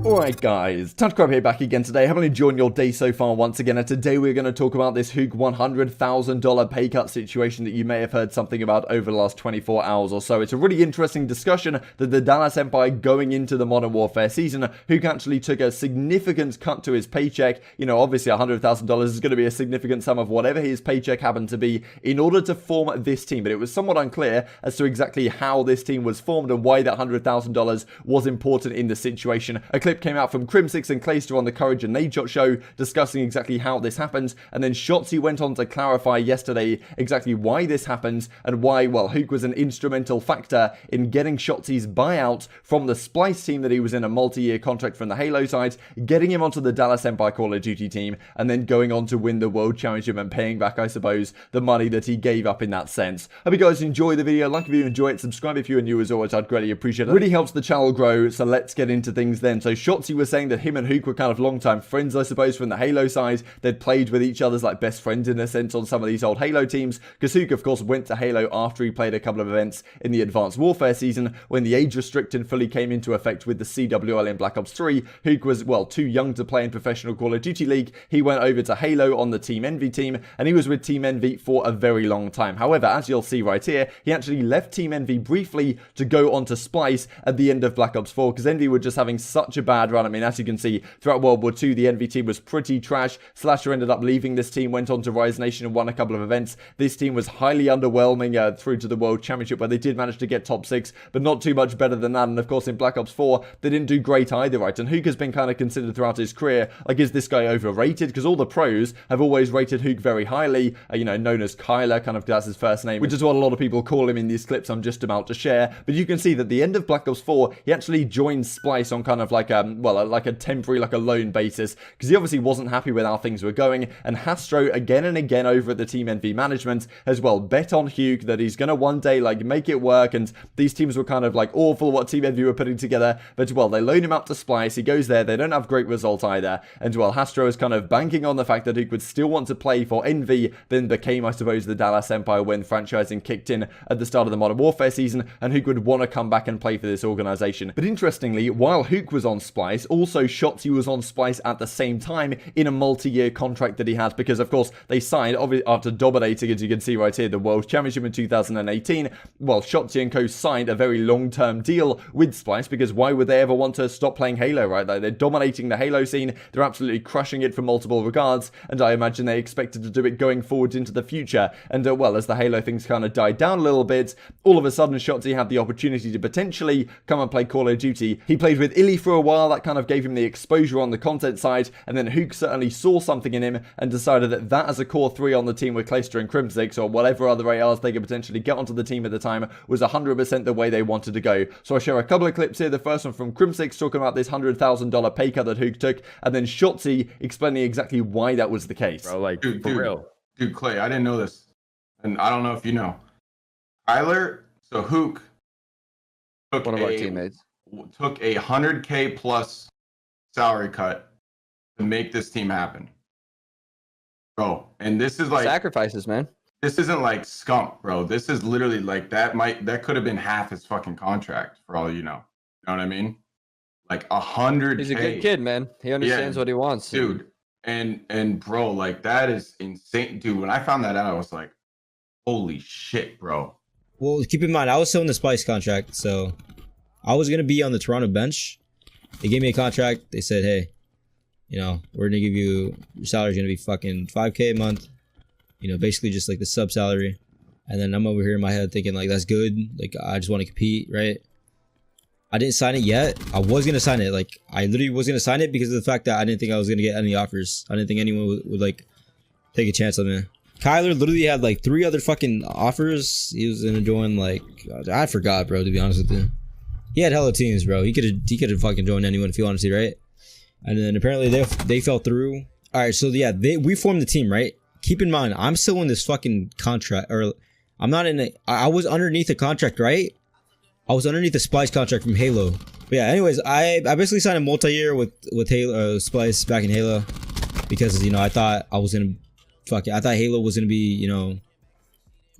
Alright guys, TouchCrab here back again today. Haven't enjoyed your day so far once again, and today we're going to talk about this Huke $100,000 pay cut situation that you may have heard something about over the last 24 hours or so. It's a really interesting discussion that the Dallas Empire going into the Modern Warfare season, Huke actually took a significant cut to his paycheck. You know, obviously $100,000 is going to be a significant sum of whatever his paycheck happened to be in order to form this team, but it was somewhat unclear as to exactly how this team was formed and why that $100,000 was important in the situation. A clip came out from Crimsix and Clayster on the Courage and Nadeshot show discussing exactly how this happened, and then Shotzzy went on to clarify yesterday exactly why this happened and why, well, Huke was an instrumental factor in getting Shotzzy's buyout from the Splice team that he was in a multi-year contract from the Halo side, getting him onto the Dallas Empire Call of Duty team, and then going on to win the World Championship and paying back, I suppose, the money that he gave up in that sense. Hope you guys enjoy the video. Like if you enjoy it, subscribe if you're new as always, I'd greatly appreciate it. It really helps the channel grow, so let's get into things then. So Shotzzy was saying that him and Huke were kind of long-time friends, I suppose, from the Halo side. They'd played with each other as like best friends in a sense on some of these old Halo teams, because Huke, of course, went to Halo after he played a couple of events in the Advanced Warfare season when the age restriction fully came into effect with the CWL in Black Ops 3. Huke was, well, too young to play in professional Call of Duty League. He went over to Halo on the Team Envy team, and he was with Team Envy for a very long time. However, as you'll see right here, he actually left Team Envy briefly to go on to Splice at the end of Black Ops 4, because Envy were just having such a bad run. I mean, as you can see, throughout World War II, the Envy team was pretty trash. Slasher ended up leaving this team, went on to Rise Nation and won a couple of events. This team was highly underwhelming through to the World Championship, where they did manage to get top 6, but not too much better than that. And of course, in Black Ops 4, they didn't do great either, right? And Huke has been kind of considered throughout his career, like, is this guy overrated? Because all the pros have always rated Huke very highly, you know, known as Kyler, kind of that's his first name, which is what a lot of people call him in these clips I'm just about to share. But you can see that at the end of Black Ops 4, he actually joined Splice on kind of like, well, like a temporary, like a loan basis, because he obviously wasn't happy with how things were going. And Hastro, again and again over at the Team Envy management, as well, bet on Huke that he's going to one day, like, make it work. And these teams were kind of like awful what Team Envy were putting together, but well, they loan him up to Splice, he goes there, they don't have great results either, and well, Hastro is kind of banking on the fact that Huke would still want to play for Envy, then became, I suppose, the Dallas Empire when franchising kicked in at the start of the Modern Warfare season, and Huke would want to come back and play for this organization. But interestingly, while Huke was on Splice, also Shotzzy was on Splice at the same time in a multi-year contract that he had, because of course they signed, obviously after dominating, as you can see right here, the World Championship in 2018, well, Shotzzy and co signed a very long-term deal with Splice, because why would they ever want to stop playing Halo, right? Like, they're dominating the Halo scene, they're absolutely crushing it from multiple regards, and I imagine they expected to do it going forward into the future. And well, as the Halo things kind of died down a little bit, all of a sudden Shotzzy had the opportunity to potentially come and play Call of Duty. He played with Illy for a while, that kind of gave him the exposure on the content side, and then Huke certainly saw something in him and decided that that as a core 3 on the team with Clayster and Crimsix, or whatever other ARs they could potentially get onto the team at the time, was 100% the way they wanted to go. So I'll share a couple of clips here. The first one from Crimsix talking about this $100,000 pay cut that Huke took, and then Shotzzy explaining exactly why that was the case. Bro, like, dude, for real. Dude, Clay, I didn't know this, and I don't know if you know. Tyler, so Huke took One of our teammates took a 100K plus salary cut to make this team happen, bro. And this is like sacrifices, man. This isn't like scump, bro. This is literally like that could have been half his fucking contract for all you know. You know what I mean? Like 100K. He's a good kid, man. He understands what he wants, dude. And bro, like, that is insane, dude. When I found that out, I was like, holy shit, bro. Well, keep in mind, I was still in the Splice contract, so I was gonna be on the Toronto bench. They gave me a contract. They said, hey, you know, we're gonna give you, your salary's gonna be fucking 5K a month. You know, basically just like the sub salary. And then I'm over here in my head thinking, like, that's good. Like, I just want to compete, right? I didn't sign it yet. I was gonna sign it. Like, I literally was gonna sign it because of the fact that I didn't think I was gonna get any offers. I didn't think anyone would like take a chance on me. Kyler literally had like 3 other fucking offers. He was gonna join, like, I forgot, bro, to be honest with you. He had hella teams, bro. He could have fucking joined anyone if he wanted to, right? And then apparently they fell through. All right, so yeah, we formed the team, right? Keep in mind, I'm still in this fucking contract, or I'm not in it. I was underneath a contract, right? I was underneath the Splice contract from Halo. But yeah, anyways, I basically signed a multi-year with Halo, Splice back in Halo, because, you know, I thought I was gonna I thought Halo was gonna be, you know,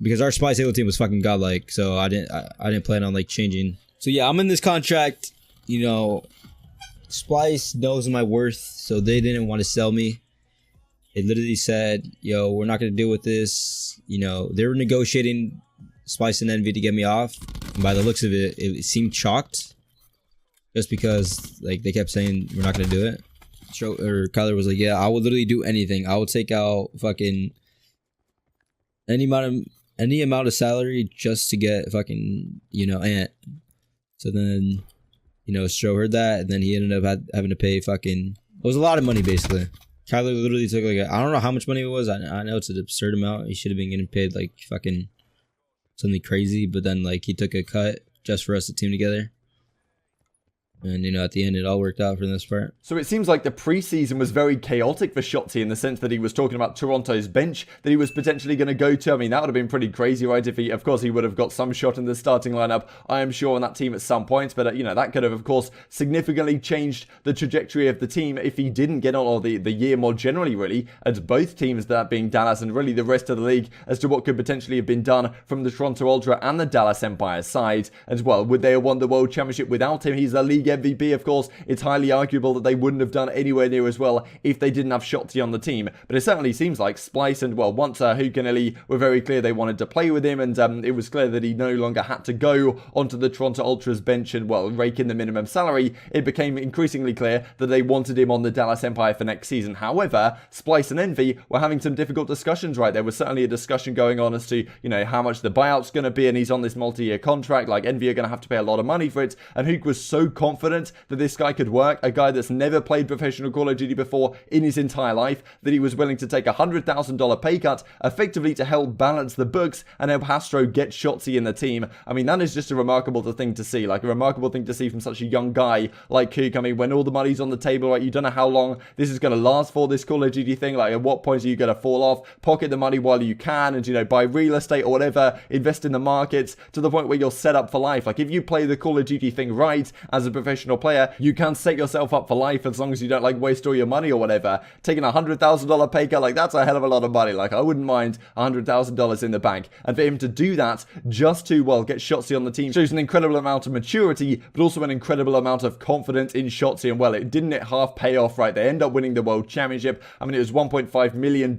because our Splice Halo team was fucking godlike, so I didn't plan on like changing. So yeah, I'm in this contract, you know, Splice knows my worth, so they didn't want to sell me. They literally said, yo, we're not going to deal with this. You know, they were negotiating Splice and Envy to get me off. And by the looks of it, it seemed chalked. Just because, like, they kept saying, we're not going to do it. Or Kyler was like, yeah, I would literally do anything. I would take out fucking any amount of salary just to get fucking, you know, Ant. So then, you know, Stro heard that, and then he ended up having to pay fucking... It was a lot of money, basically. Kyler literally took like I don't know how much money it was. I know it's an absurd amount. He should have been getting paid like fucking something crazy, but then like he took a cut just for us to team together. And, you know, at the end, it all worked out for this part. So it seems like the preseason was very chaotic for Shotzzy in the sense that he was talking about Toronto's bench that he was potentially going to go to. I mean, that would have been pretty crazy, right? If he, of course, he would have got some shot in the starting lineup, I am sure, on that team at some point. But, you know, that could have, of course, significantly changed the trajectory of the team if he didn't get on, or the year more generally, really, at both teams, that being Dallas and really the rest of the league, as to what could potentially have been done from the Toronto Ultra and the Dallas Empire side as well. Would they have won the World Championship without him? He's the league MVP, of course. It's highly arguable that they wouldn't have done anywhere near as well if they didn't have Shotzzy on the team. But it certainly seems like Splice and, well, once Huke and Ellie were very clear they wanted to play with him, and it was clear that he no longer had to go onto the Toronto Ultra's bench and, well, rake in the minimum salary, it became increasingly clear that they wanted him on the Dallas Empire for next season. However, Splice and Envy were having some difficult discussions, right? There was certainly a discussion going on as to, you know, how much the buyout's going to be, and he's on this multi-year contract. Like, Envy are going to have to pay a lot of money for it, and Huke was so confident that this guy could work, a guy that's never played professional Call of Duty before in his entire life, that he was willing to take a $100,000 pay cut effectively to help balance the books and help Hastro get Shotzzy in the team. I mean, that is just a remarkable thing to see, like a remarkable thing to see from such a young guy like Huke. I mean, when all the money's on the table, right, you don't know how long this is going to last for, this Call of Duty thing. Like, at what point are you going to fall off? Pocket the money while you can, and, you know, buy real estate or whatever, invest in the markets to the point where you're set up for life. Like, if you play the Call of Duty thing right as a professional player, you can set yourself up for life as long as you don't, like, waste all your money or whatever. Taking a $100,000 pay cut, like, that's a hell of a lot of money. Like, I wouldn't mind $100,000 in the bank. And for him to do that just to, well, get Shotzzy on the team shows an incredible amount of maturity, but also an incredible amount of confidence in Shotzzy. And, well, it didn't half pay off, right? They end up winning the World Championship. I mean, it was $1.5 million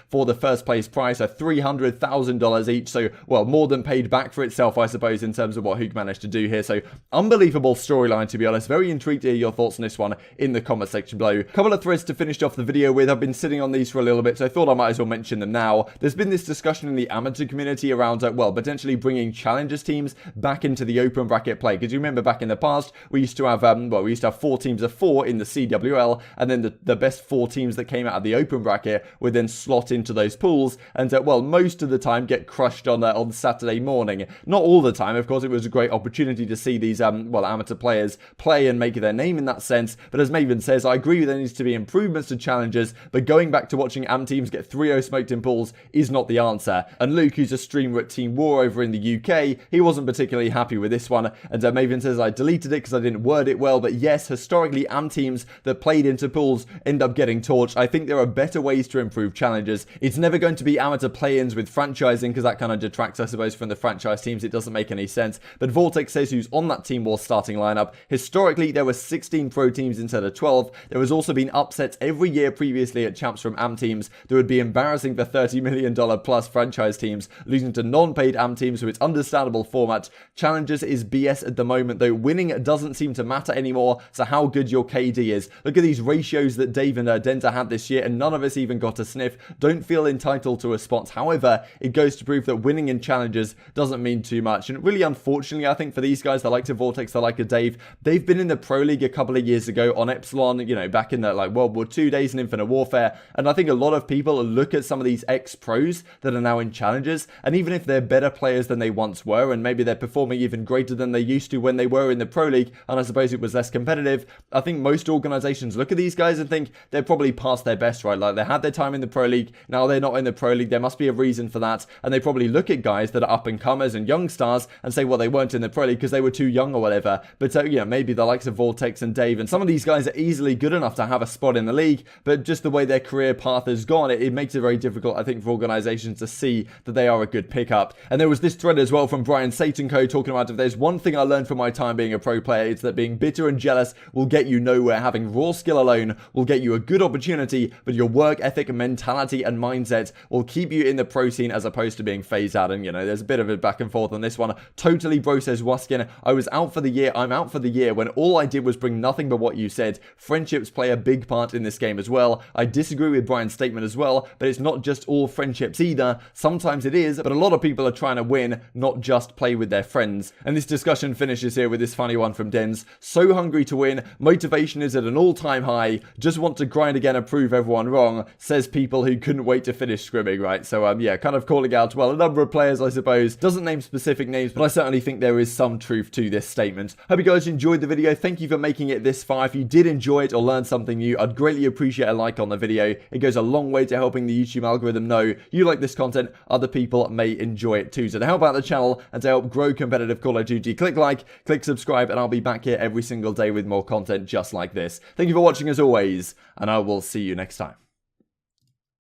for the first place prize, so $300,000 each. So, well, more than paid back for itself, I suppose, in terms of what Huke managed to do here. So, unbelievable storyline, to be honest. Very intrigued to hear your thoughts on this one in the comment section below. A couple of threads to finish off the video with. I've been sitting on these for a little bit, so I thought I might as well mention them now. There's been this discussion in the amateur community around, well, potentially bringing challengers teams back into the open bracket play. Because you remember back in the past, we used to have, we used to have 4 teams of 4 in the CWL, and then the best 4 teams that came out of the open bracket would then slot into those pools, and, well, most of the time get crushed on Saturday morning. Not all the time, of course. It was a great opportunity to see these, well, amateur players play and make their name in that sense. But as Maven says, I agree there needs to be improvements to challengers, but going back to watching AM teams get 3-0 smoked in pools is not the answer. And Luke, who's a streamer at Team War over in the UK, he wasn't particularly happy with this one. And Maven says, I deleted it because I didn't word it well. But yes, historically, AM teams that played into pools end up getting torched. I think there are better ways to improve challengers. It's never going to be amateur play-ins with franchising, because that kind of detracts, I suppose, from the franchise teams. It doesn't make any sense. But Vortex says, who's on that Team War starting lineup, historically, there were 16 pro teams instead of 12. There has also been upsets every year previously at champs from AM teams that would be embarrassing for $30 million plus franchise teams, losing to non-paid AM teams, so it's understandable format. Challengers is BS at the moment, though. Winning doesn't seem to matter anymore, so how good your KD is. Look at these ratios that Dave and Denta had this year, and none of us even got a sniff. Don't feel entitled to a spot. However, it goes to prove that winning in challengers doesn't mean too much. And really, unfortunately, I think for these guys, they like to Vortex, they like a Dave, they've been in the Pro League a couple of years ago on Epsilon, you know, back in the, like, World War II days and Infinite Warfare. And I think a lot of people look at some of these ex-pros that are now in challengers, and even if they're better players than they once were, and maybe they're performing even greater than they used to when they were in the Pro League, and I suppose it was less competitive, I think most organizations look at these guys and think they're probably past their best, right? Like, they had their time in the Pro League, now they're not in the Pro League, there must be a reason for that. And they probably look at guys that are up and comers and young stars and say, well, they weren't in the Pro League because they were too young or whatever. But you know, maybe the likes of Vortex and Dave, and some of these guys are easily good enough to have a spot in the league, but just the way their career path has gone, it makes it very difficult, I think, for organizations to see that they are a good pickup. And there was this thread as well from Brian Satanco talking about, if there's one thing I learned from my time being a pro player, it's that being bitter and jealous will get you nowhere. Having raw skill alone will get you a good opportunity, but your work ethic, mentality, and mindset will keep you in the pro scene as opposed to being phased out. And, there's a bit of a back and forth on this one. Totally, bro, says Waskin. I was out for the year. I'm out for the year when all I did was bring nothing but what you said. Friendships play a big part in this game as well. I disagree with Brian's statement as well, but it's not just all friendships either. Sometimes it is, but a lot of people are trying to win, not just play with their friends. And this discussion finishes here with this funny one from Dens. So hungry to win. Motivation is at an all-time high. Just want to grind again and prove everyone wrong, says people who couldn't wait to finish scrimming, right? So, yeah, kind of calling out, well, a number of players, I suppose. Doesn't name specific names, but I certainly think there is some truth to this statement. Hope you guys enjoyed the video. Thank you for making it this far. If you did enjoy it or learn something new, I'd greatly appreciate a like on the video. It goes a long way to helping the YouTube algorithm know you like this content, other people may enjoy it too. So to help out the channel and to help grow competitive Call of Duty, click like, click subscribe, and I'll be back here every single day with more content just like this. Thank you for watching as always, and I will see you next time.